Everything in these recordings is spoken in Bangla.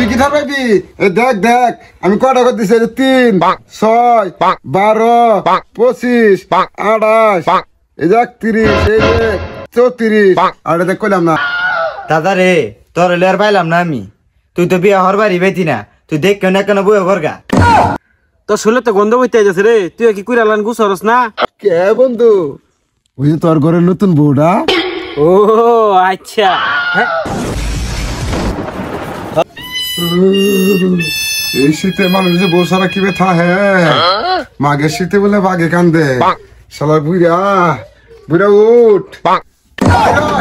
তুই কি থাকবি? দেখ দেখ আমি কটা করে দিছি 3 6 12 25 28 এই যে 31 এই যে 34 আর দেখ কইলাম না দাদা রে তোর লেয়ার পাইলাম না আমি তুই তো বিয়া হর বাড়ি বেতি না তুই দেখ কেন কেন বই ঘরগা তোর শুলে তো গন্ধ বইতে যাচ্ছে রে তুই কি কুইরা লান গুছরস না কে বন্ধু ওই যে তোর ঘরের নতুন বউটা ও আচ্ছা এই শীতে মানুষ যে বউ সারা কি ব্যথা হ্যাঁ মাঘের শীতে বলে বাঘে কান্দে শালা বুইরা বুইরা উঠ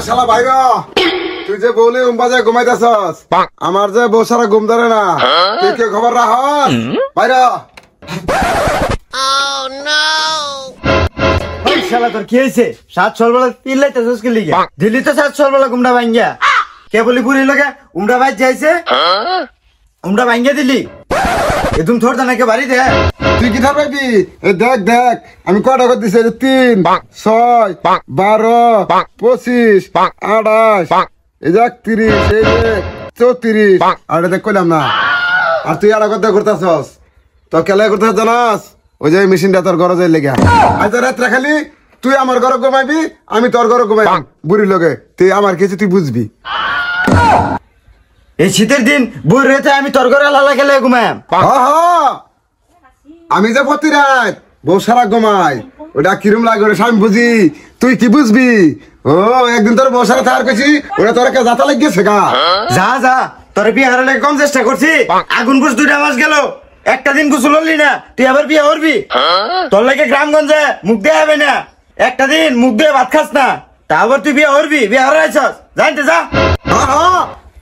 শালা ভাইরা তুই যে বলে বাজায় ঘুমাইতেছস আমার যে বউ সারা ঘুম ধরে না তুই কে খবর রাখ ভাইরা শালা তোর কি হয়েছে 7 সকালবেলা তিন লাইতেছস কি লিগে দিল্লি তো 7 সকালবেলা গুমড়া ভাঙ্গিয়া কে বলি পুরি লগে উমড়া ভাই যাইছে উমড়া ভাঙ্গিয়া দিলি এদম থোর দা নাকি বাড়ি দে তুই কি থাকবি? দেখ দেখ আমি কটা করে দিছি 3 6 12 25 28 এই যে 31 এই যে 34 আর দেখ কইলাম না আর তুই আড়া কথা করতেছস তো কেলা করতেছ জানাস ওই যে মেশিনটা তোর ঘরে যাই লেগে আজ রাত্রে খালি তুই আমার ঘরে ঘুমাইবি আমি তোর ঘরে ঘুমাই বুড়ি লগে তুই আমার কিছু তুই বুঝবি এই শীতের দিন বই রেতে আমি তোর ঘরে লালা খেলে ঘুমাম আমি যে প্রতি রাত বউ সারা ঘুমাই ওটা কিরম লাগে ওটা আমি বুঝি তুই কি বুঝবি ও একদিন তোর বউ সারা থাকার কইছি ওটা তোর যাতা লাগিয়েছে গা যা যা তোর বিয়ে হারার লাগে কম চেষ্টা করছি আগুন বুঝ 2 মাস গেল একটা দিন গোসল হলি না তুই আবার বিয়ে করবি তোর লাগে গ্রামগঞ্জে মুখ দিয়ে হবে না একটা দিন মুখ দিয়ে ভাত খাস না তা আবার তুই বিয়ে করবি বিয়ে হারাইছস জানতে যা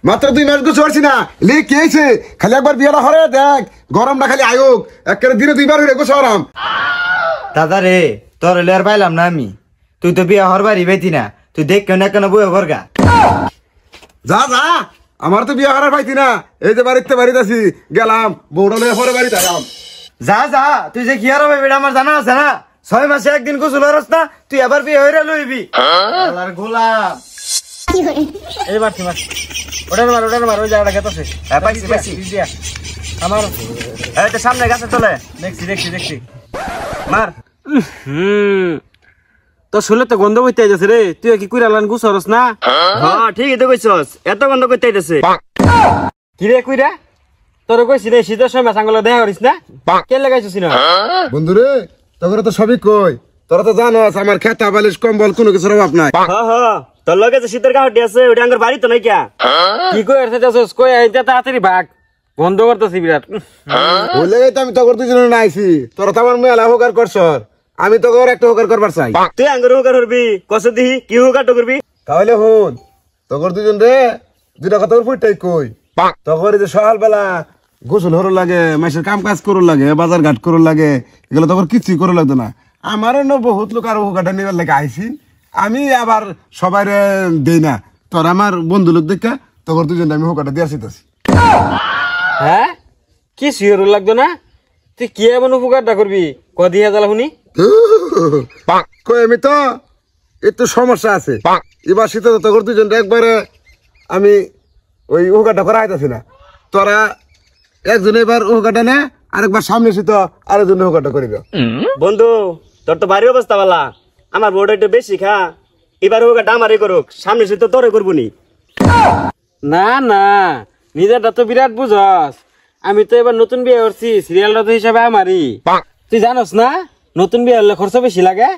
মাত্র 2 মাস গোসল করছি না লে কি হয়েছে খালি একবার বিয়েটা হরে দেখ গরমটা খালি আয়োগ একেবারে দিনে 2 বার হয়ে গোসল হরাম দাদা রে তোর লেয়ার পাইলাম না আমি তুই তো বিয়ে হর বাড়ি বেতি না তুই দেখ কেন কেন বই ঘরগা যা যা আমার তো বিয়ে করার পাইতি না এই যে বাড়িতে আছি গেলাম বউটা লয়ে পরে বাড়িতে আইলাম যা যা তুই যে কি আর হবে বেটা আমার জানা আছে না 6 মাসে একদিন গোসল হরস না তুই আবার বিয়ে হইরা লইবি আল্লাহর গোলাম এইবার তুই মার ওটার মার ওই জায়গাটা গেতছে হ্যাঁ পাইছি দিয়া আমার এই তো সামনে গাছে চলে দেখছি মার তোর শুলে তো গন্ধ বইতে যাচ্ছে রে তুই কি কুইরা লান গুছরস না হ্যাঁ ঠিকই তো কইছস এত গন্ধ করতে আইতাছে কি রে কুইরা তোর কইছি রে শীতের সময় সাঙ্গলে দেখা করিস না কে লাগাইছিস না বন্ধু রে তোরা তো সবই কই তোরা তো জানোস আমার খেতা বালিশ কম্বল কোনো কিছুর অভাব নাই হ্যাঁ তোর লগে যে শীতের কাহটি আছে ওটা আঙ্গর বাড়ি তো নাই কিয়া কি কই আর যাচ্ছিস কই আইতে তাড়াতাড়ি ভাগ গন্ধ করতেছি বিরাট ওই লেগেই তো আমি তোর দুজনে না আইছি তোরা তো আমার মেলা হোকার করছর আমি তো তোর একটা হোকার করবার চাই তুই আঙ্গর হোকার করবি কসে দিহি কি হোকার তো করবি তাহলে হুন তোর দুজন রে দুটা কথা ফুটাই কই তোর যে সকালবেলা গোসল হরো লাগে মাসের কাম কাজ করো লাগে বাজার ঘাট করো লাগে এগুলো তোর কিছুই করো লাগতো না আমারও না বহুত লোক আর হোকাটা নিবার লাগে আইছি আমি আবার সবাই দেই না তোর আমার বন্ধু লোক দেখা তোর দুজন আমি হোকাটা দিয়ে আসিতেছি হ্যাঁ কি শিওর লাগতো না তুই কি এমন উপকারটা করবি কদিয়া জ্বালা শুনি কই আমি তো একটু সমস্যা আছে এবার শীতে তোর দুজন একবারে আমি ওই উকাটা করা আইতাছি না তোরা একজন এবার উকাটা নে আরেকবার সামনে শীত আরেকজন উকাটা করিব বন্ধু তোর তো বাড়ির অবস্থা বালা আমার বউটা একটু বেশি খা এবার উকাটা আমারই করুক সামনে শীত তোরে করবো নি না না নিজেরটা তো বিরাট বুঝস আমি তো এবার নতুন বিয়ে করছি সিরিয়ালটা তো হিসাবে আমারই তুই জানোস না নতুন বিয়ে হলে খরচ বেশি লাগে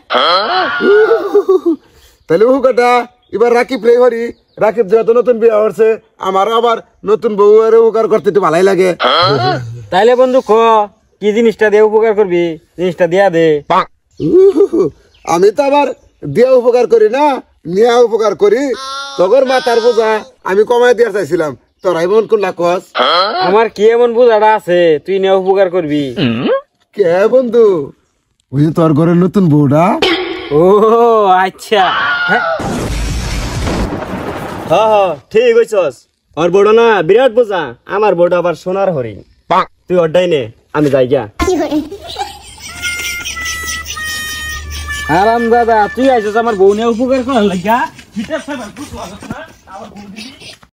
তাহলে উকাটা এবার রাকিব রে হরি রাকিব যেহেতু নতুন বিয়ে হচ্ছে আমার আবার নতুন বউ এর উপকার করতে তো ভালোই লাগে তাইলে বন্ধু ক কি জিনিসটা দিয়ে উপকার করবি জিনিসটা দিয়া দে আমি তো আবার দিয়া উপকার করি না নিয়া উপকার করি তোর মাথার বোঝা আমি কমাই দিয়ে চাইছিলাম তোরাই মন কোন লাকস আমার কি এমন বোঝাটা আছে তুই নিয়ে উপকার করবি কে বন্ধু ওই তোর ঘরের নতুন বউটা ও আচ্ছা হ্যাঁ ঠিক হইছস ওর বড় না বিরাট বোঝা আমার বড় আবার সোনার হরিণ তুই অড্ডাই নে আমি যাই গিয়া আরাম দাদা তুই আইছিস আমার বউ নিয়ে উপকার করার লাগিয়া